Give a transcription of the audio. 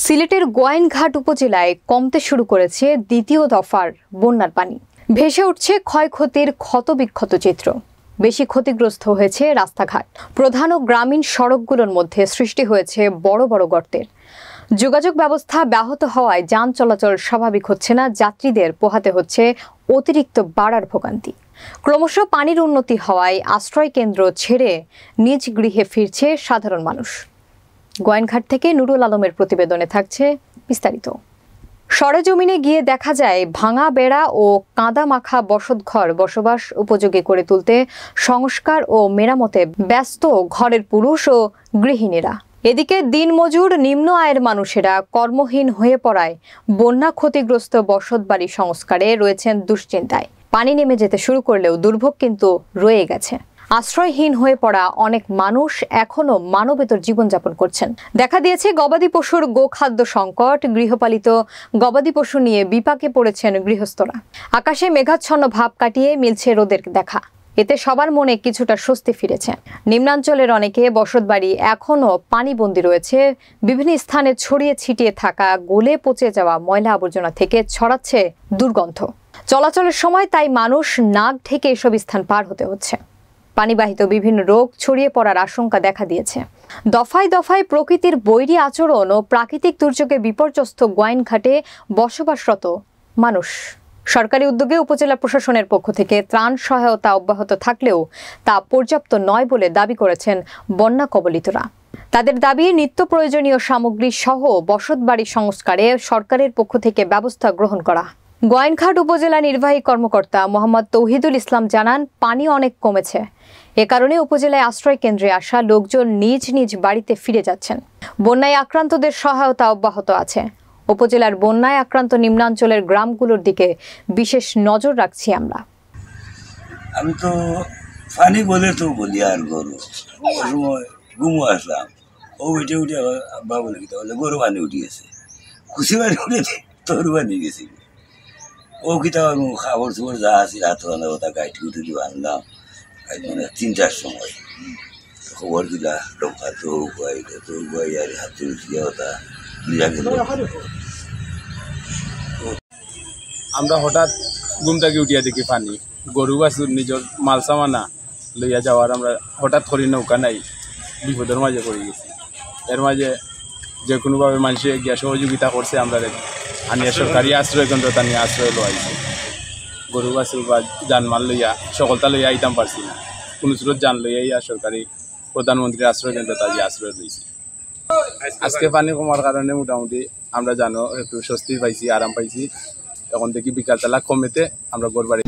সিলেটের গোয়াইনঘাট উপজেলায় কমতে শুরু করেছে দ্বিতীয় দফার বন্যার পানি। ভেসে উঠছে ক্ষয়ক্ষতির ক্ষতবিক্ষত চিত্র। বেশি ক্ষতিগ্রস্ত হয়েছে রাস্তাঘাট। প্রধান ও গ্রামীণ সড়কগুলোর মধ্যে সৃষ্টি হয়েছে বড় বড় গর্তের। যোগাযোগ ব্যবস্থা ব্যাহত হওয়ায় যান চলাচল স্বাভাবিক হচ্ছে না, যাত্রীদের পোহাতে হচ্ছে অতিরিক্ত ভাড়ার ভোগান্তি। ক্রমশ পানির উন্নতি হওয়ায় আশ্রয় কেন্দ্র ছেড়ে নিজ গৃহে ফিরছে সাধারণ মানুষ। গোয়াইনঘাট থেকে নুরুল আলমের প্রতিবেদনে থাকছে বিস্তারিত। সরেজমিনে গিয়ে দেখা যায় ভাঙা বেড়া ও কাদা মাখা বসতঘর বসবাস উপযোগী করে তুলতে সংস্কার ও মেরামতে ব্যস্ত ঘরের পুরুষ ও গৃহিণীরা। এদিকে দিনমজুর নিম্ন আয়ের মানুষেরা কর্মহীন হয়ে পড়ায় বন্যা ক্ষতিগ্রস্ত বসতবাড়ি সংস্কারে রয়েছেন দুশ্চিন্তায়। পানি নেমে যেতে শুরু করলেও দুর্ভোগ কিন্তু রয়ে গেছে। আশ্রয়হীন হয়ে পড়া অনেক মানুষ এখনো মানবেতর জীবনযাপন করছেন। দেখা দিয়েছে গবাদি পশুর গোখাদ্য সংকট। গৃহপালিত গবাদি পশু নিয়ে বিপাকে পড়েছেন গৃহস্থরা। আকাশে মেঘাচ্ছন্ন ভাব কাটিয়ে মিলছে রোদের দেখা। এতে সবার মনে কিছুটা স্বস্তি ফিরেছে। নিম্নাঞ্চলের অনেকে বসতবাড়ি এখনো পানিবন্দী রয়েছে। বিভিন্ন স্থানে ছড়িয়ে ছিটিয়ে থাকা গলে পচে যাওয়া ময়লা আবর্জনা থেকে ছড়াচ্ছে দুর্গন্ধ। চলাচলের সময় তাই মানুষ নাক ঢেকে এসব স্থান পার হতে হচ্ছে। পানিবাহিত বিভিন্ন রোগ ছড়িয়ে পড়ার আশঙ্কা দেখা দিয়েছে। দফায় দফায় প্রকৃতির বৈরী আচরণ ও প্রাকৃতিক দুর্যোগে বিপর্যস্ত গোয়াইনঘাটে বসবাসরত মানুষ। সরকারি উদ্যোগে উপজেলা প্রশাসনের পক্ষ থেকে ত্রাণ সহায়তা অব্যাহত থাকলেও তা পর্যাপ্ত নয় বলে দাবি করেছেন বন্যা কবলিতরা। তাদের দাবি, নিত্য প্রয়োজনীয় সামগ্রী সহ বসতবাড়ি সংস্কারে সরকারের পক্ষ থেকে ব্যবস্থা গ্রহণ করা। গোয়াইনঘাট উপজেলা নির্বাহী কর্মকর্তা মোহাম্মদ তৌহিদুল ইসলাম জানান, পানি অনেক কমেছে। এ কারণে উপজেলায় আশ্রয় কেন্দ্রে আসা লোকজন নিজ নিজ বাড়িতে ফিরে যাচ্ছেন। বন্যায় আক্রান্তদের সহায়তা অব্যাহত আছে। উপজেলার বন্যায় আক্রান্ত নিম্নাঞ্চলের গ্রামগুলোর দিকে বিশেষ নজর রাখছি আমরা। আমি তো পানি বলে তো বলি আর গরু সময় ঘুমো আসলাম, ও উঠে উঠে আব্বা বলে কি তাহলে গরু পানি উঠিয়েছে, খুশি পানি উঠেছে, তোর পানি গেছি ও কিতা খাবার চুবর যা আছে হাত রান্না কথা গাইটি উঠে দিয়ে আনলাম। মানে ৩টার সময় খবর দিলা ডোকা তোর ভাই আর হাতে উঠিয়ে কথা নিয়ে গেল। আমরা হঠাৎ ঘুম থেকে উঠিয়া দেখি পানি, গরু বাছুর নিজের মাল সামানা লইয়া যাওয়ার আমরা হঠাৎ করি নৌকা নাই, বিপদের মাঝে পড়ে গেছি। এর মাঝে যে কোনোভাবে মানুষে গিয়া সহযোগিতা করছে, আমরা আনিয়া সরকারি আশ্রয় কেন্দ্র তা নিয়ে আশ্রয় লইছি। গরু বাছুর বা যানমাল লইয়া সকলটা লইয়া আইতাম পারছি না, কোনো স্রোত যান লইয়া সরকারি প্রধানমন্ত্রীর আশ্রয় কেন্দ্র তা দিয়ে আশ্রয় লইছি। আজকে পানি কমার কারণে মোটামুটি আমরা জানো একটু স্বস্তি পাইছি, আরাম পাইছি। এখন দেখি বিকালবেলা কমেতে আমরা ঘর বাড়ি